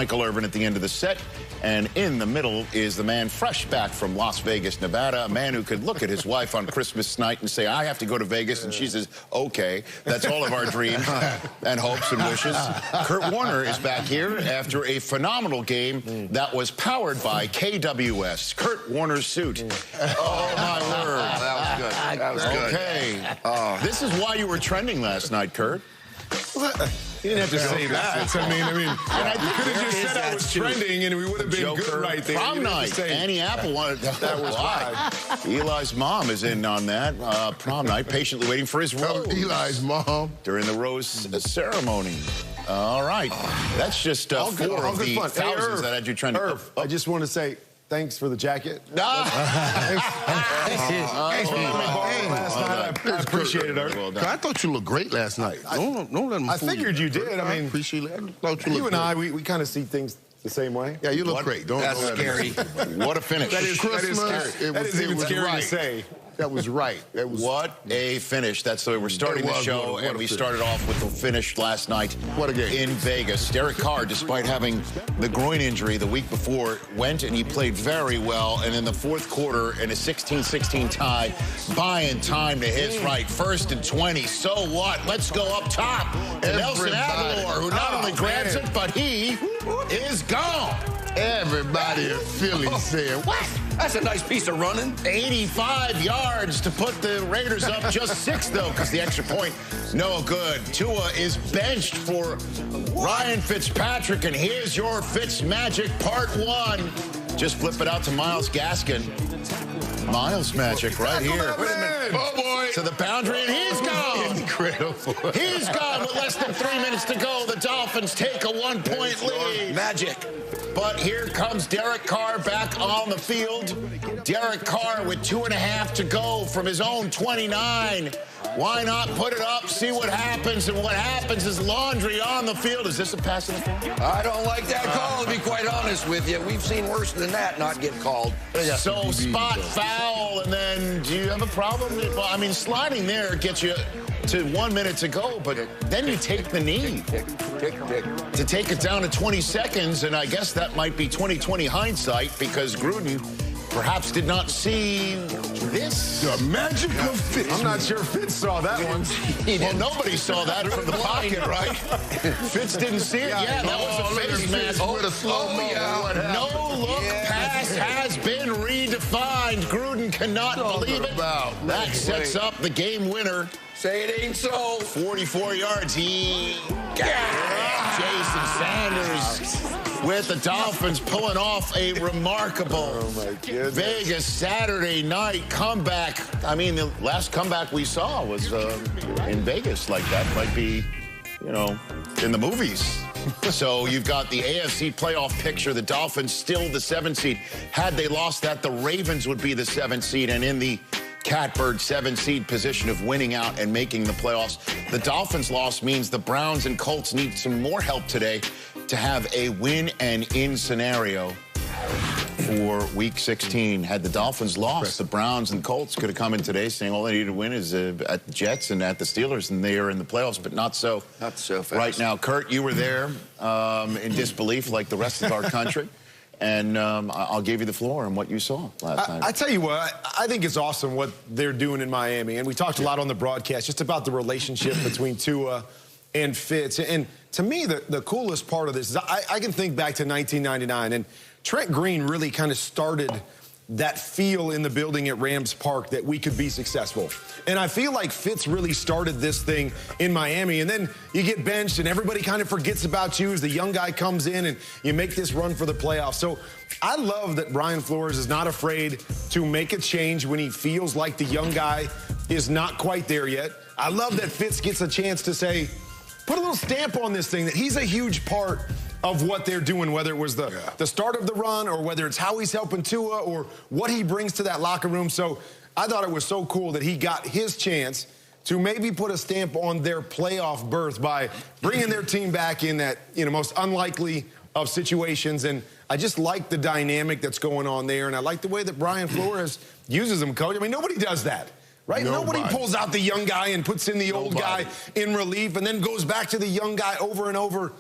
Michael Irvin at the end of the set, and in the middle is the man fresh back from Las Vegas, Nevada, a man who could look at his wife on Christmas night and say, I have to go to Vegas, and she says, okay. That's all of our dreams and hopes and wishes. Kurt Warner is back here after a phenomenal game that was powered by KWS. Kurt Warner's suit. Oh, my word. That was good. That was good. Okay. This is why you were trending last night, Kurt. What? You didn't have to say that. I mean, you could have just said I was trending, and we would have been good right there. Prom night. Annie Apple wanted that was why. Eli's mom is in on that prom night, patiently waiting for his rose. Eli's mom during the rose ceremony. All right, that's just 4 of the thousands that had you trending. Irv, I just want to say thanks for the jacket. I appreciate it, Irv. I thought you looked great last night. Don't let them fool you. I figured you did. I mean, appreciate it. I thought you and great. I, we kind of see things the same way. Yeah, you look great. That's scary. What a finish. That is Christmas. scary. That is even scary to say. That was right. That was what a finish. That's the way we're starting the show, and we started off with the finish last night in Vegas. Derek Carr, despite having the groin injury the week before, went and he played very well, and in the fourth quarter, in a 16-16 tie, buying time to his right. 1st and 20. So what? Let's go up top to Nelson Aguilar, who not only grabs it, but he is gone. Everybody in Philly saying, what? That's a nice piece of running. 85 yards to put the Raiders up. Just 6, though, because the extra point, no good. Tua is benched for Ryan Fitzpatrick, and here's your Fitz Magic Part 1. Just flip it out to Myles Gaskin. Myles Magic right here. Oh, boy. To the boundary, and he's gone. Incredible. He's gone with less than 3 minutes to go. The Dolphins take a 1-point lead. Magic. But here comes Derek Carr back on the field. Derek Carr with 2.5 to go from his own 29. Why not put it up, see what happens, and what happens is laundry on the field. Is this a pass interference? I don't like that call, to be quite honest with you. We've seen worse than that not get called. So spot foul, and then do you have a problem? Well, I mean, sliding there gets you to 1 minute to go, but then you take the knee to take it down to 20 seconds, and I guess that might be 20/20 hindsight because Gruden perhaps did not see this. The magic of Fitz. I'm not sure Fitz saw that one. Well, nobody saw that from the pocket, right? Fitz didn't see it. Yeah, that was a face mask. No-look pass has been redefined. Gruden cannot believe it. That sets up the game winner. Say it ain't so. 44 yards. Jason Sanders with the Dolphins pulling off a remarkable Vegas Saturday night comeback. I mean, the last comeback we saw was in Vegas like that. Might be, you know, in the movies. So you've got the AFC playoff picture. The Dolphins still the 7th seed. Had they lost that, the Ravens would be the 7th seed. And in the Catbird 7-seed position of winning out and making the playoffs. The Dolphins' loss means the Browns and Colts need some more help today to have a win and in scenario for Week 16. Had the Dolphins lost, the Browns and Colts could have come in today saying all they need to win is at the Jets and at the Steelers, and they are in the playoffs, but not so. Not so fast. Right now, Kurt, you were there in disbelief like the rest of our country. And I'll give you the floor on what you saw last night. I tell you what, I think it's awesome what they're doing in Miami. And we talked a lot on the broadcast just about the relationship between Tua and Fitz. And to me, the coolest part of this is I can think back to 1999. And Trent Green really kind of started that feel in the building at Rams Park that we could be successful. And I feel like Fitz really started this thing in Miami. And then you get benched and everybody kind of forgets about you as the young guy comes in and you make this run for the playoffs. So I love that Brian Flores is not afraid to make a change when he feels like the young guy is not quite there yet. I love that Fitz gets a chance to say, put a little stamp on this thing, that he's a huge part of what they're doing, whether it was the start of the run or whether it's how he's helping Tua or what he brings to that locker room. So I thought it was so cool that he got his chance to maybe put a stamp on their playoff berth by bringing their team back in that, you know, most unlikely of situations. And I just like the dynamic that's going on there. And I like the way that Brian Flores uses them, Coach. I mean, nobody does that. Right? Nobody pulls out the young guy and puts in the old guy in relief and then goes back to the young guy over and over.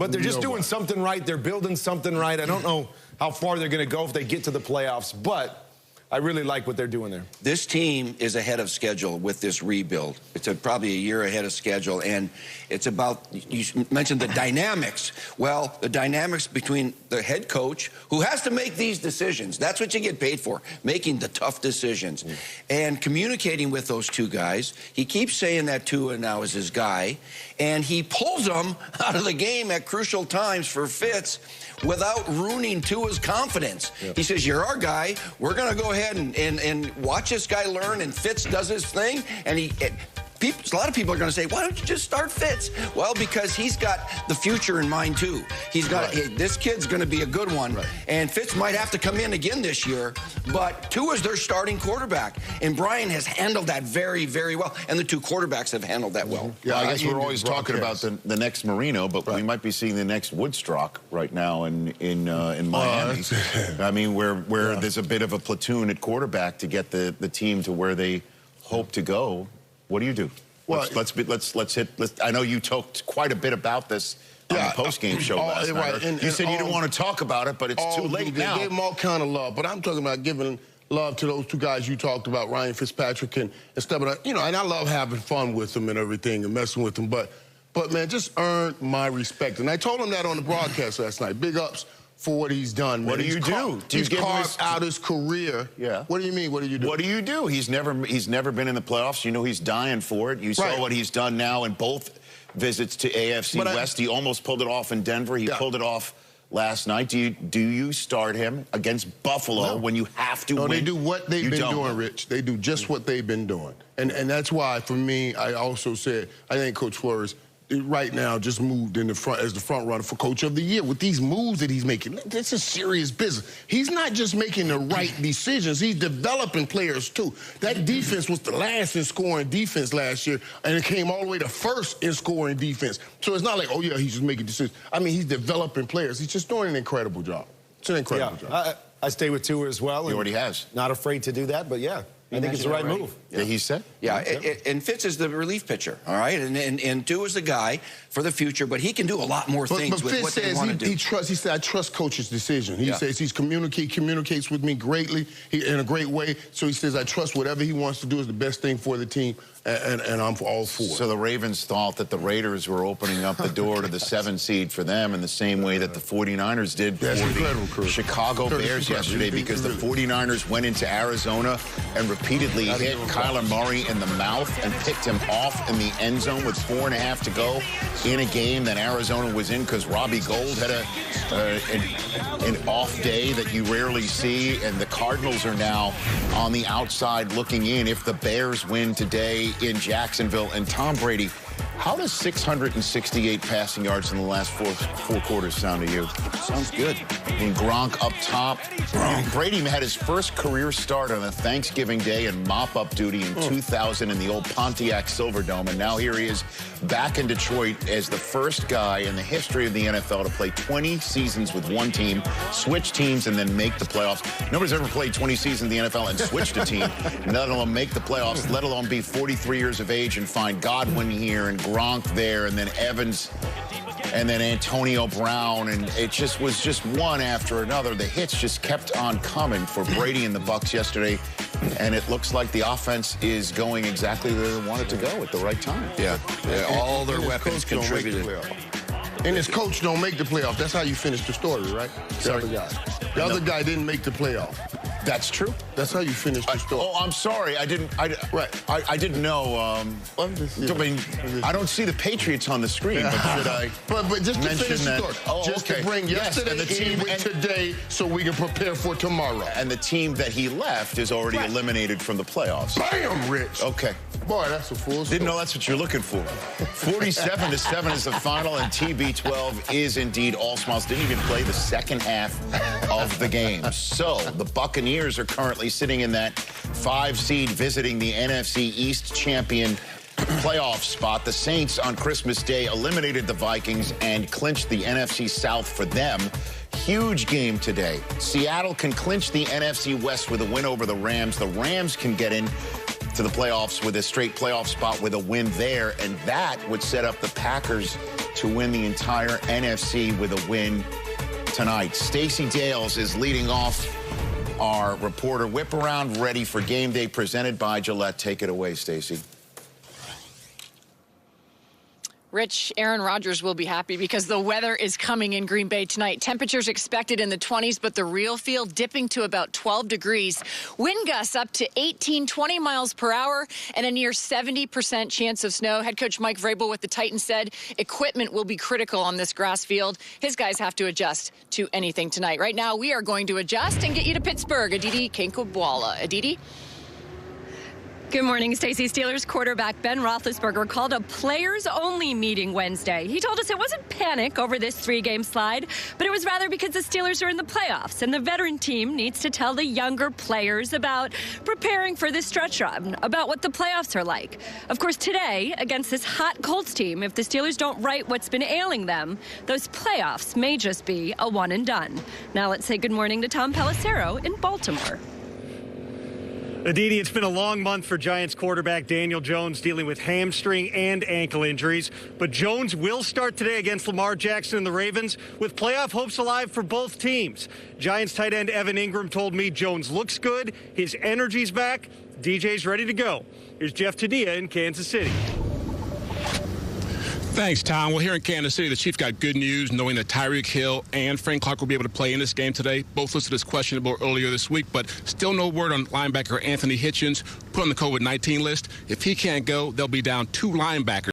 But they're just doing something right. They're building something right. I don't know how far they're going to go if they get to the playoffs, but I really like what they're doing there. This team is ahead of schedule with this rebuild. It's probably a year ahead of schedule, and it's about, you mentioned the dynamics. Well, the dynamics between the head coach, who has to make these decisions. That's what you get paid for, making the tough decisions. And communicating with those two guys. He keeps saying that Tua now is his guy, and he pulls them out of the game at crucial times for Fitz without ruining Tua's confidence. He says, you're our guy. We're going to go ahead and watch this guy learn, and Fitz does his thing. And a lot of people are going to say, why don't you just start Fitz? Well, because he's got the future in mind, too. He's got, hey, this kid's going to be a good one. And Fitz might have to come in again this year, but Tua's their starting quarterback. And Brian has handled that very, very well. And the two quarterbacks have handled that well. Yeah, I guess we're always talking about the next Marino, but we might be seeing the next Woodstock right now in Miami. I mean, where there's a bit of a platoon at quarterback to get the team to where they hope to go. What do you do? Well, let's hit. I know you talked quite a bit about this on the post-game show last night. And you said you didn't want to talk about it, but it's too late now. They gave them all kind of love, but I'm talking about giving love to those two guys you talked about, Ryan Fitzpatrick and stuff. But you know, and I love having fun with them and everything and messing with them. But man, just earn my respect. And I told him that on the broadcast last night. Big ups for what he's done. What do you do? He's carved out his career. Yeah. What do you mean? What do you do? What do you do? He's never been in the playoffs. You know he's dying for it. You saw what he's done now in both visits to AFC West. He almost pulled it off in Denver. He pulled it off last night. Do you start him against Buffalo when you have to win? No, they do what they've been doing, Rich. They do just what they've been doing. And that's why, for me, I also said, I think Coach Flores right now just moved in the front as the front runner for Coach of the Year with these moves that he's making. This is serious business. He's not just making the right decisions. He's developing players, too. That defense was the last in scoring defense last year, and it came all the way to first in scoring defense. So it's not like, oh, yeah, he's just making decisions. I mean, he's developing players. He's just doing an incredible job. It's an incredible job. I stay with Tua as well. He already has. Not afraid to do that, but yeah. I think it's the right move. Yeah, he said. Yeah, and Fitz is the relief pitcher, all right? And Tua is the guy for the future, but he can do a lot more things with what they want to do. He said, I trust Coach's decision. He says he communicates with me greatly, in a great way. So he says, I trust whatever he wants to do is the best thing for the team, and I'm all for it. So the Ravens thought that the Raiders were opening up the door to the 7 seed for them in the same way that the 49ers did for the Chicago Bears yesterday, because the 49ers went into Arizona and repeatedly hit Kyler Murray in the mouth and picked him off in the end zone with 4.5 to go in a game that Arizona was in because Robbie Gould had an off day that you rarely see, and the Cardinals are now on the outside looking in if the Bears win today in Jacksonville. And Tom Brady, how does 668 passing yards in the last four quarters sound to you? Sounds good. And Gronk up top. Brady had his first career start on a Thanksgiving Day in mop-up duty in 2000 in the old Pontiac Silverdome, and now here he is back in Detroit as the first guy in the history of the NFL to play 20 seasons with one team, switch teams, and then make the playoffs. Nobody's ever played 20 seasons in the NFL and switched a team, let alone make the playoffs, let alone be 43 years of age and find Godwin here and Gronk there, and then Evans, and then Antonio Brown, and it just was just one after another. The hits just kept on coming for Brady and the Bucs yesterday, and it looks like the offense is going exactly where they want it to go at the right time. Yeah, all their weapons contributed. And his coach don't make the playoff. That's how you finish the story, right? The other guy. The other guy didn't make the playoff. That's true. That's how you finish the story. Oh, I'm sorry. I didn't know. I mean, I don't see the Patriots on the screen, but should I but just to mention finish the story. Oh, just to bring yesterday and the team with today so we can prepare for tomorrow. And the team that he left is already eliminated from the playoffs. Bam, Rich. Okay. Boy, that's a full story. Didn't know that's what you're looking for. 47-7 is the final, and TB12 is indeed all smiles. Didn't even play the second half of the game. So the Buccaneers are currently sitting in that 5 seed, visiting the NFC East champion playoff spot. The Saints on Christmas Day eliminated the Vikings and clinched the NFC South for them. Huge game today. Seattle can clinch the NFC West with a win over the Rams. The Rams can get in to the playoffs with a straight playoff spot with a win there, and that would set up the Packers to win the entire NFC with a win tonight. Stacey Dales is leading off our reporter whip around, ready for game day, presented by Gillette. Take it away, Stacey. Rich, Aaron Rodgers will be happy because the weather is coming in Green Bay tonight. Temperatures expected in the 20s, but the real feel dipping to about 12 degrees. Wind gusts up to 18, 20 miles per hour, and a near 70% chance of snow. Head coach Mike Vrabel with the Titans said equipment will be critical on this grass field. His guys have to adjust to anything tonight. Right now, we are going to adjust and get you to Pittsburgh. Aditi Kankobwala. Aditi? Good morning, Stacey. Steelers quarterback Ben Roethlisberger called a players-only meeting Wednesday. He told us it wasn't panic over this 3-game slide, but it was rather because the Steelers are in the playoffs, and the veteran team needs to tell the younger players about preparing for this stretch run, about what the playoffs are like. Of course, today, against this hot Colts team, if the Steelers don't right what's been ailing them, those playoffs may just be a one and done. Now let's say good morning to Tom Pelissero in Baltimore. Aditi, it's been a long month for Giants quarterback Daniel Jones dealing with hamstring and ankle injuries. But Jones will start today against Lamar Jackson and the Ravens with playoff hopes alive for both teams. Giants tight end Evan Ingram told me Jones looks good, his energy's back, DJ's ready to go. Here's Jeff Tadia in Kansas City. Thanks, Tom. Well, here in Kansas City, the Chiefs got good news knowing that Tyreek Hill and Frank Clark will be able to play in this game today. Both listed as questionable earlier this week, but still no word on linebacker Anthony Hitchens, put on the COVID-19 list. If he can't go, they'll be down 2 linebackers.